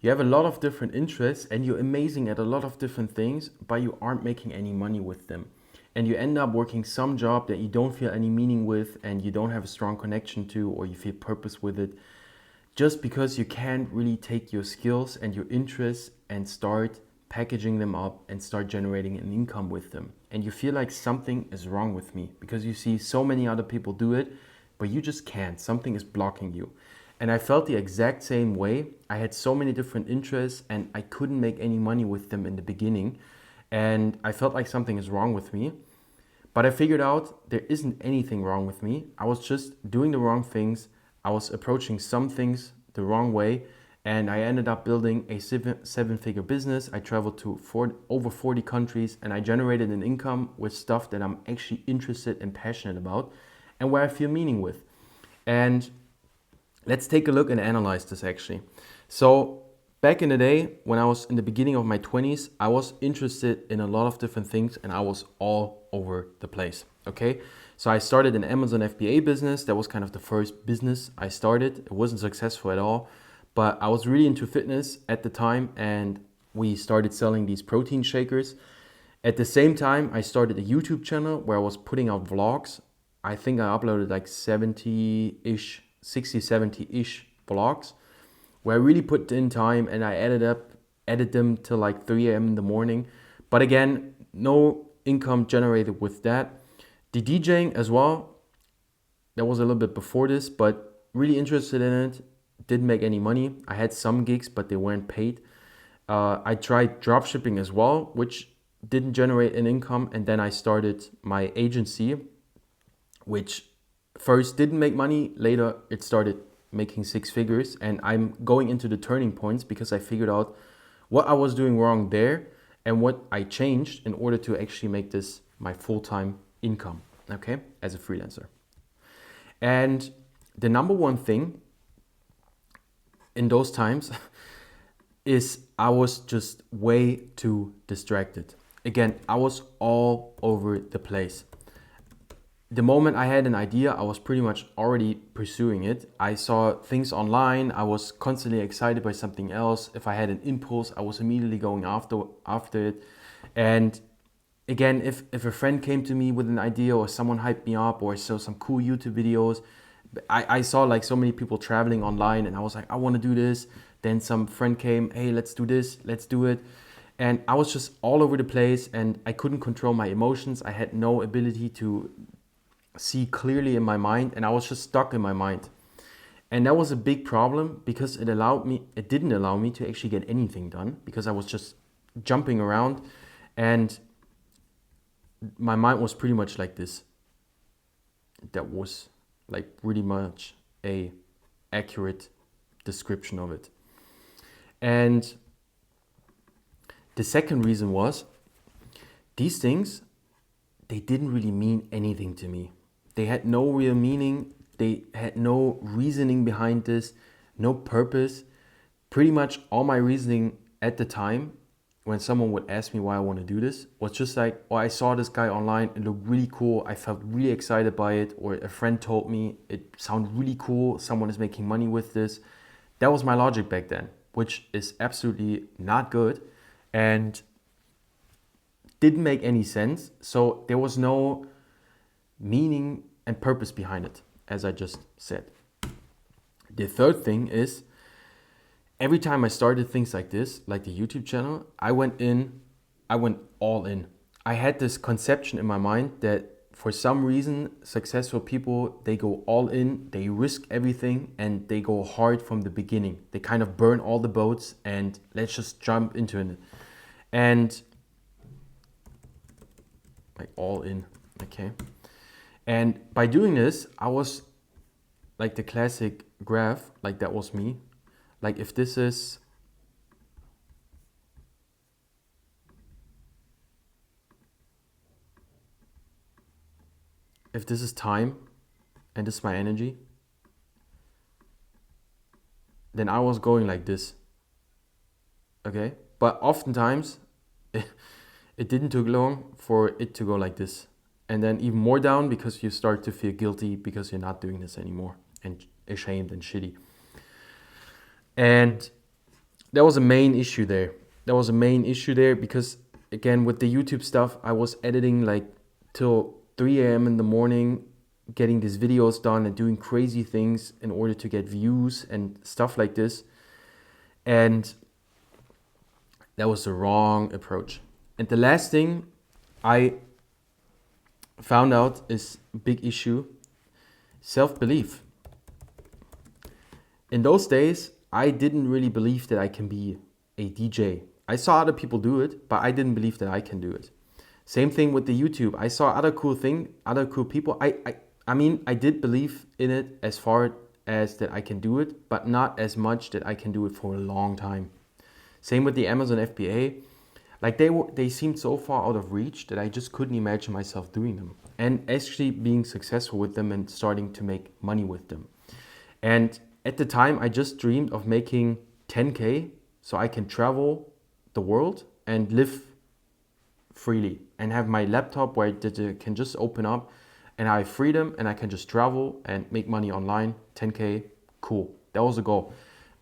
You have a lot of different interests and you're amazing at a lot of different things, but you aren't making any money with them. And you end up working some job that you don't feel any meaning with and you don't have a strong connection to, or you feel purpose with it, just because you can't really take your skills and your interests and start packaging them up and start generating an income with them. And you feel like something is wrong with me because you see so many other people do it, but you just can't. Something is blocking you. And I felt the exact same way. I had so many different interests and I couldn't make any money with them in the beginning. And I felt like something is wrong with me. But I figured out there isn't anything wrong with me. I was just doing the wrong things. I was approaching some things the wrong way. And I ended up building a seven-figure business. I traveled to over 40 countries and I generated an income with stuff that I'm actually interested and passionate about and where I feel meaning with. And let's take a look and analyze this actually. So back in the day, when I was in the beginning of my 20s, I was interested in a lot of different things and I was all over the place. Okay. So I started an Amazon FBA business. That was kind of the first business I started. It wasn't successful at all, but I was really into fitness at the time and we started selling these protein shakers. At the same time, I started a YouTube channel where I was putting out vlogs. I think I uploaded like 70-ish, 60, 70-ish vlogs where I really put in time and I edit them till like 3 a.m. in the morning. But again, no income generated with that. The DJing as well, that was a little bit before this, but really interested in it. Didn't make any money. I had some gigs, but they weren't paid. I tried dropshipping as well, which didn't generate an income. And then I started my agency, which first didn't make money. Later, it started making six figures. And I'm going into the turning points because I figured out what I was doing wrong there and what I changed in order to actually make this my full-time income, okay, as a freelancer. And the number one thing in those times is I was just way too distracted. Again, I was all over the place. The moment I had an idea, I was pretty much already pursuing it. I saw things online. I was constantly excited by something else. If I had an impulse, I was immediately going after it. And again, if a friend came to me with an idea or someone hyped me up or I saw some cool YouTube videos, I saw like so many people traveling online and I was like, I want to do this. Then some friend came, hey, let's do this, let's do it. And I was just all over the place and I couldn't control my emotions. I had no ability to see clearly in my mind and I was just stuck in my mind. And that was a big problem because it didn't allow me to actually get anything done because I was just jumping around and my mind was pretty much like this. That was like pretty much a accurate description of it. And the second reason was these things, they didn't really mean anything to me. They had no real meaning. They had no reasoning behind this, no purpose. Pretty much all my reasoning at the time when someone would ask me why I want to do this was just like, oh, I saw this guy online, it looked really cool, I felt really excited by it, or a friend told me it sounded really cool, someone is making money with this. That was my logic back then, which is absolutely not good and didn't make any sense. So there was no meaning and purpose behind it, as I just said. The third thing is, every time I started things like this, like the YouTube channel, I went all in. I had this conception in my mind that for some reason, successful people, they go all in, they risk everything, and they go hard from the beginning. They kind of burn all the boats and let's just jump into it. And like all in, okay? And by doing this, I was like the classic graph, like that was me. Like if this is time and this is my energy, then I was going like this, okay? But oftentimes it didn't take long for it to go like this. And then even more down because you start to feel guilty because you're not doing this anymore and ashamed and shitty. And There was a main issue there. There was a main issue there because, again, with the YouTube stuff, I was editing like till 3 a.m. in the morning, getting these videos done and doing crazy things in order to get views and stuff like this. And that was the wrong approach. And the last thing I found out is a big issue: self-belief. In those days, I didn't really believe that I can be a DJ. I saw other people do it, but I didn't believe that I can do it. Same thing with the YouTube. I saw other cool people. I mean, I did believe in it as far as that I can do it, but not as much that I can do it for a long time. Same with the Amazon FBA. Like they seemed so far out of reach that I just couldn't imagine myself doing them and actually being successful with them and starting to make money with them. And at the time, I just dreamed of making 10K so I can travel the world and live freely and have my laptop where I can just open up and I have freedom and I can just travel and make money online. 10K, cool. That was the goal.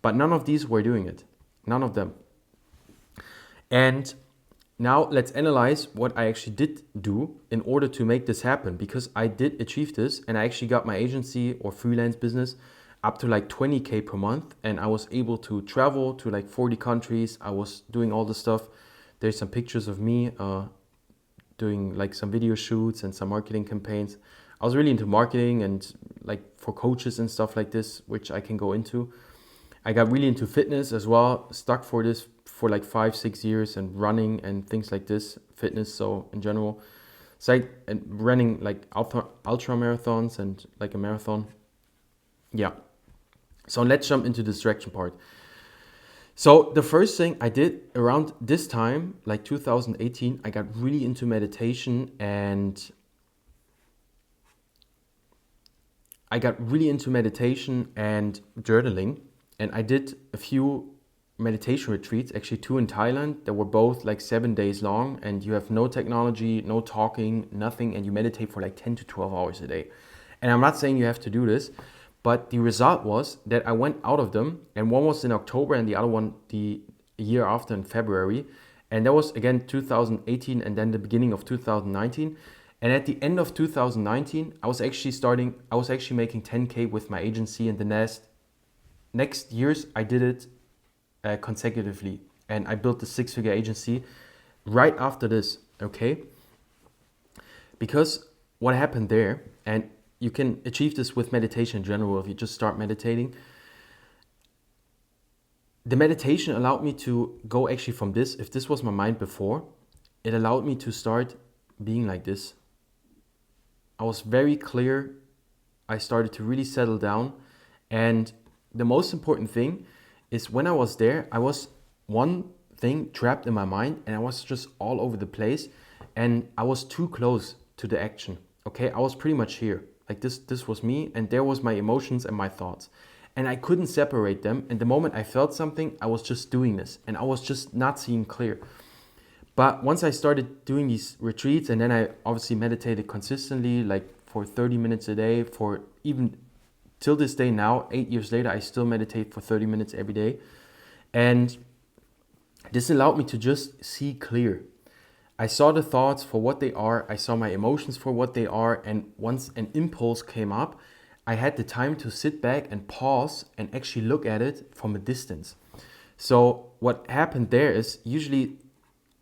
But none of these were doing it. None of them. And now let's analyze what I actually did do in order to make this happen, because I did achieve this and I actually got my agency or freelance business up to like 20K per month, and I was able to travel to like 40 countries. I was doing all the stuff. There's some pictures of me doing like some video shoots and some marketing campaigns. I was really into marketing and like for coaches and stuff like this, which I can go into. I got really into fitness as well, stuck for this for like 5-6 years, and running and things like this, fitness. So in general, so and running like ultra marathons and like a marathon. Yeah. So let's jump into the distraction part. So the first thing I did around this time, like 2018, I got really into meditation and journaling. And I did a few meditation retreats, actually 2 in Thailand, that were both like 7 days long, and you have no technology, no talking, nothing, and you meditate for like 10 to 12 hours a day. And I'm not saying you have to do this, but the result was that I went out of them, and one was in October and the other one the year after in February. And that was again 2018 and then the beginning of 2019. And at the end of 2019, I was actually making 10K with my agency, and the next years I did it consecutively, and I built the 6-figure agency right after this. Okay, because what happened there, and you can achieve this with meditation in general if you just start meditating. The meditation allowed me to go actually from this, if this was my mind before, it allowed me to start being like this. I was very clear. I started to really settle down. And the most important thing is when I was there, I was one thing trapped in my mind and I was just all over the place and I was too close to the action. Okay, I was pretty much here. Like this was me, and there was my emotions and my thoughts. And I couldn't separate them. And the moment I felt something, I was just doing this and I was just not seeing clear. But once I started doing these retreats, and then I obviously meditated consistently, like for 30 minutes a day, for even till this day now, 8 years later, I still meditate for 30 minutes every day. And this allowed me to just see clear. I saw the thoughts for what they are. I saw my emotions for what they are. And once an impulse came up, I had the time to sit back and pause and actually look at it from a distance. So what happened there is usually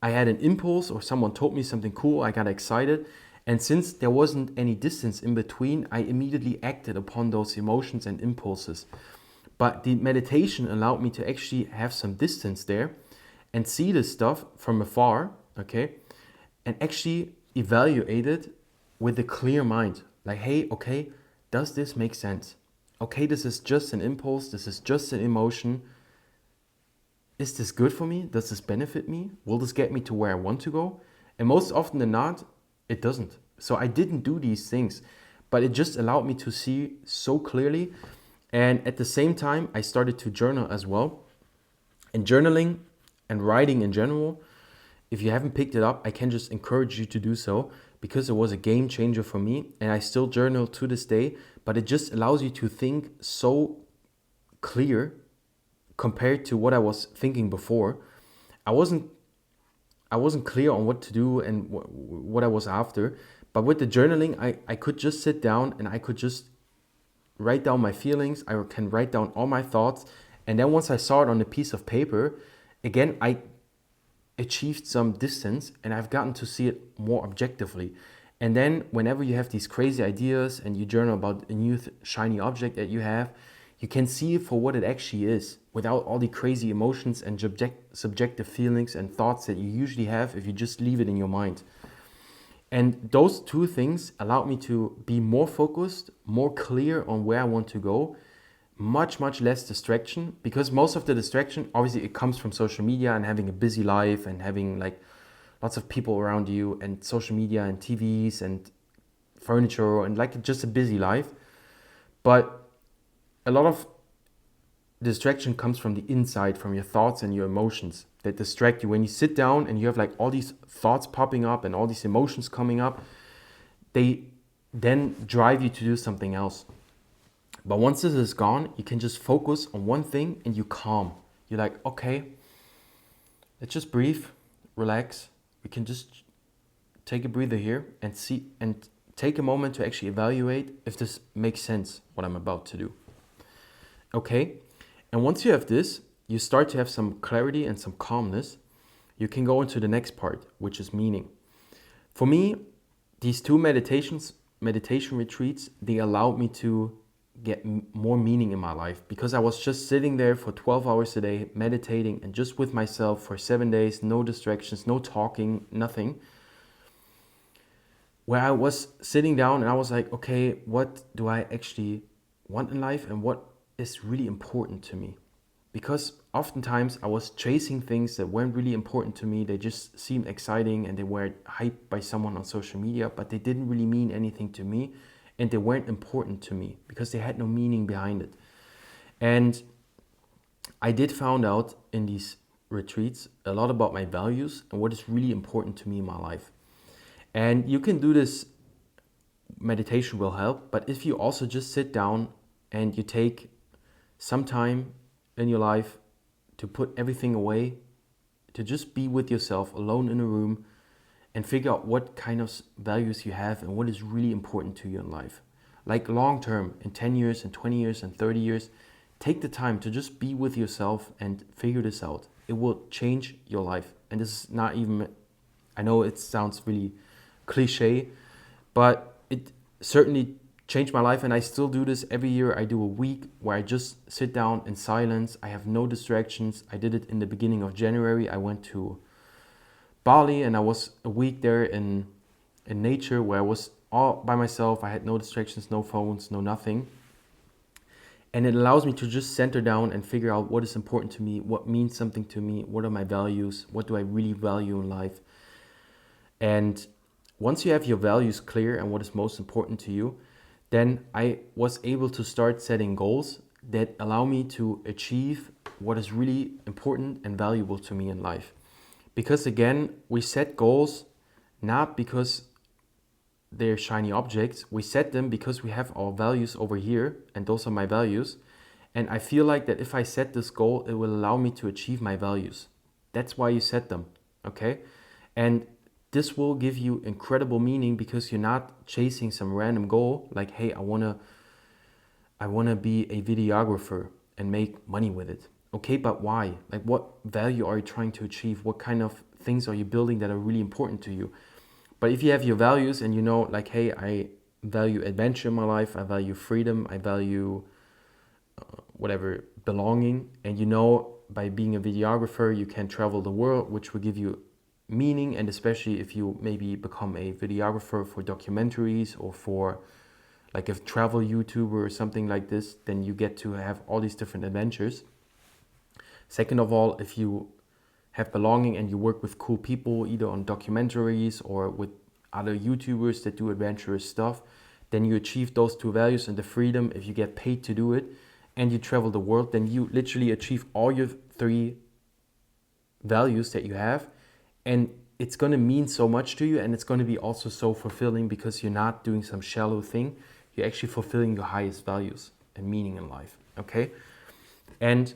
I had an impulse or someone told me something cool. I got excited. And since there wasn't any distance in between, I immediately acted upon those emotions and impulses. But the meditation allowed me to actually have some distance there and see this stuff from afar, okay? And actually evaluate it with a clear mind. Like, hey, okay, does this make sense? Okay, this is just an impulse. This is just an emotion. Is this good for me? Does this benefit me? Will this get me to where I want to go? And most often than not, it doesn't. So I didn't do these things, but it just allowed me to see so clearly. And at the same time, I started to journal as well. And journaling and writing in general, if you haven't picked it up, I can just encourage you to do so, because it was a game changer for me. And I still journal to this day, but it just allows you to think so clear, compared to what I was thinking before. I wasn't clear on what to do and what I was after. But with the journaling, I could just sit down and I could just write down my feelings. I can write down all my thoughts. And then once I saw it on a piece of paper, again, I achieved some distance and I've gotten to see it more objectively. And then whenever you have these crazy ideas and you journal about a new shiny object that you have, you can see it for what it actually is without all the crazy emotions and subjective feelings and thoughts that you usually have if you just leave it in your mind. And those two things allowed me to be more focused, more clear on where I want to go, much less distraction, because most of the distraction, obviously, it comes from social media and having a busy life and having like lots of people around you and social media and TVs and furniture and like just a busy life. But a lot of distraction comes from the inside, from your thoughts and your emotions that distract you. When you sit down and you have like all these thoughts popping up and all these emotions coming up, they then drive you to do something else. But once this is gone, you can just focus on one thing and you calm. You're like, okay, let's just breathe, relax. We can just take a breather here and see and take a moment to actually evaluate if this makes sense, what I'm about to do. Okay, and once you have this, you start to have some clarity and some calmness. You can go into the next part, which is meaning. For me, these two meditation retreats, they allowed me to get more meaning in my life, because I was just sitting there for 12 hours a day, meditating and just with myself for 7 days, no distractions, no talking, nothing. Where I was sitting down and I was like, okay, what do I actually want in life and what is really important to me? Because oftentimes I was chasing things that weren't really important to me. They just seemed exciting and they were hyped by someone on social media, but they didn't really mean anything to me. And they weren't important to me because they had no meaning behind it. And I did find out in these retreats a lot about my values and what is really important to me in my life. And you can do this, meditation will help, but if you also just sit down and you take some time in your life to put everything away, to just be with yourself alone in a room, and figure out what kind of values you have and what is really important to you in life. Like long term, in 10 years and 20 years and 30 years, take the time to just be with yourself and figure this out. It will change your life. And this is not even, I know it sounds really cliche, but it certainly changed my life. And I still do this every year. I do a week where I just sit down in silence. I have no distractions. I did it in the beginning of January. I went to Bali and I was a week there in nature where I was all by myself. I had no distractions, no phones, no nothing. And it allows me to just center down and figure out what is important to me, what means something to me, what are my values, what do I really value in life. And once you have your values clear and what is most important to you, then I was able to start setting goals that allow me to achieve what is really important and valuable to me in life. Because again, we set goals not because they're shiny objects. We set them because we have our values over here, and those are my values. And I feel like that if I set this goal, it will allow me to achieve my values. That's why you set them, okay? And this will give you incredible meaning because you're not chasing some random goal like, hey, I wanna be a videographer and make money with it. Okay, but why? Like, what value are you trying to achieve? What kind of things are you building that are really important to you? But if you have your values and you know, like, hey, I value adventure in my life, I value freedom, I value whatever, belonging, and you know, by being a videographer, you can travel the world, which will give you meaning. And especially if you maybe become a videographer for documentaries or for like a travel YouTuber or something like this, then you get to have all these different adventures. Second of all, if you have belonging and you work with cool people, either on documentaries or with other YouTubers that do adventurous stuff, then you achieve those two values. And the freedom, if you get paid to do it and you travel the world, then you literally achieve all your three values that you have. And it's going to mean so much to you, and it's going to be also so fulfilling because you're not doing some shallow thing. You're actually fulfilling your highest values and meaning in life, okay? And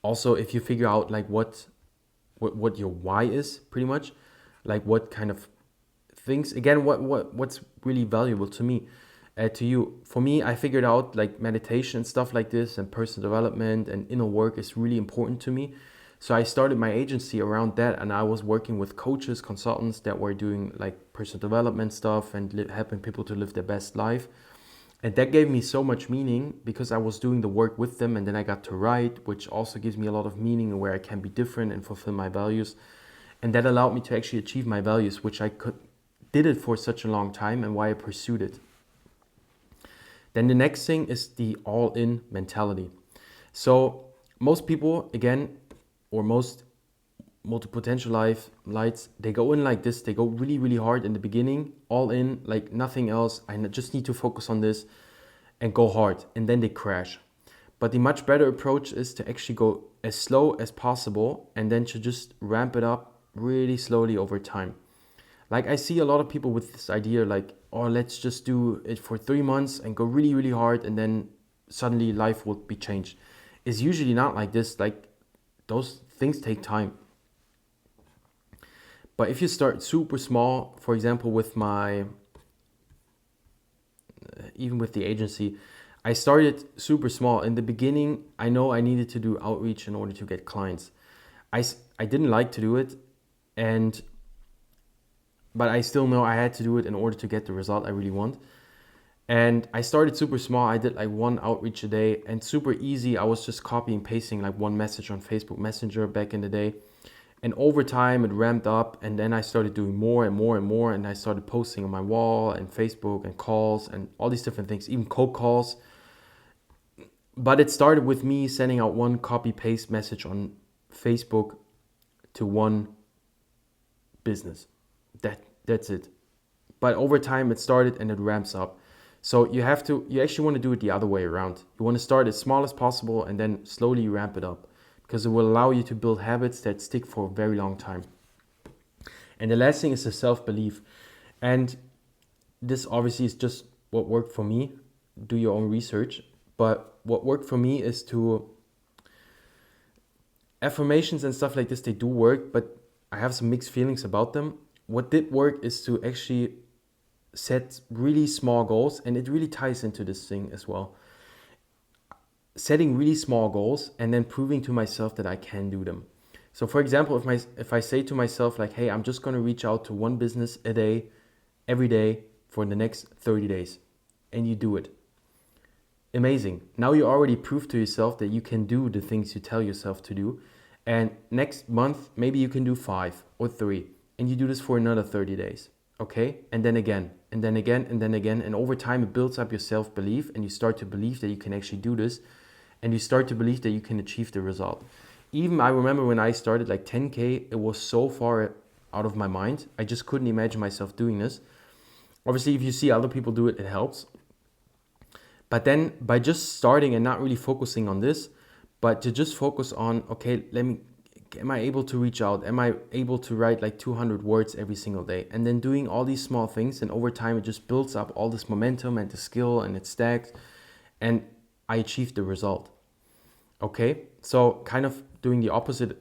Also, if you figure out like what your why is, pretty much, like what kind of things, again, what's really valuable to me, to you. For me, I figured out like meditation and stuff like this, and personal development and inner work is really important to me. So I started my agency around that, and I was working with coaches, consultants that were doing like personal development stuff and helping people to live their best life. And that gave me so much meaning because I was doing the work with them, and then I got to write, which also gives me a lot of meaning and where I can be different and fulfill my values. And that allowed me to actually achieve my values, which I did it for such a long time, and why I pursued it. Then the next thing is the all-in mentality. So most people, again, or most multi-potential lights, they go in like this. They go really, really hard in the beginning, all in, like nothing else. I just need to focus on this and go hard, and then they crash. But the much better approach is to actually go as slow as possible, and then to just ramp it up really slowly over time. Like I see a lot of people with this idea like, oh, let's just do it for 3 months and go really, really hard, and then suddenly life will be changed. It's usually not like this. Like those things take time. But if you start super small, for example, even with the agency, I started super small. In the beginning, I know I needed to do outreach in order to get clients. I didn't like to do it, but I still know I had to do it in order to get the result I really want. And I started super small. I did like 1 outreach a day, and super easy. I was just copying, pasting like 1 message on Facebook Messenger back in the day. And over time it ramped up, and then I started doing more and more and more, and I started posting on my wall and Facebook and calls and all these different things, even cold calls. But it started with me sending out 1 copy paste message on Facebook to 1 business. That's it. But over time it started and it ramps up. So you actually want to do it the other way around. You want to start as small as possible and then slowly ramp it up, because it will allow you to build habits that stick for a very long time. And the last thing is the self-belief. And this obviously is just what worked for me. Do your own research. But what worked for me is affirmations and stuff like this, they do work, but I have some mixed feelings about them. What did work is to actually set really small goals, and it really ties into this thing as well. Setting really small goals and then proving to myself that I can do them. So for example, if I say to myself like, hey, I'm just going to reach out to 1 business a day, every day for the next 30 days, and you do it. Amazing. Now you already proved to yourself that you can do the things you tell yourself to do. And next month, maybe you can do 5 or 3, and you do this for another 30 days. Okay? And then again, and then again, and then again. And over time, it builds up your self-belief, and you start to believe that you can actually do this. And you start to believe that you can achieve the result. Even I remember when I started like 10K, it was so far out of my mind. I just couldn't imagine myself doing this. Obviously, if you see other people do it, it helps. But then by just starting and not really focusing on this, but to just focus on, okay, am I able to reach out? Am I able to write like 200 words every single day? And then doing all these small things, and over time it just builds up all this momentum and the skill, and it stacks. And I achieved the result. Okay, so kind of doing the opposite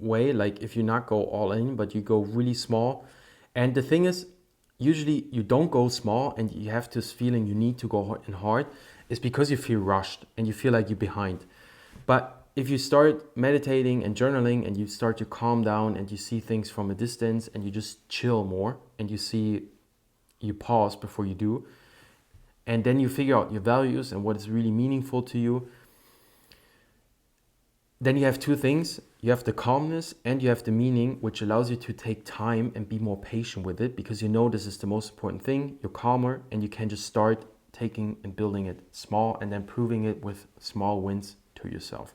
way, like if you not go all in, but you go really small. And the thing is, usually you don't go small and you have this feeling you need to go in hard, is because you feel rushed and you feel like you're behind. But if you start meditating and journaling, and you start to calm down, and you see things from a distance, and you just chill more, and you pause before you do, and then you figure out your values and what is really meaningful to you, then you have 2 things. You have the calmness and you have the meaning, which allows you to take time and be more patient with it, because you know this is the most important thing. You're calmer, and you can just start taking and building it small, and then proving it with small wins to yourself.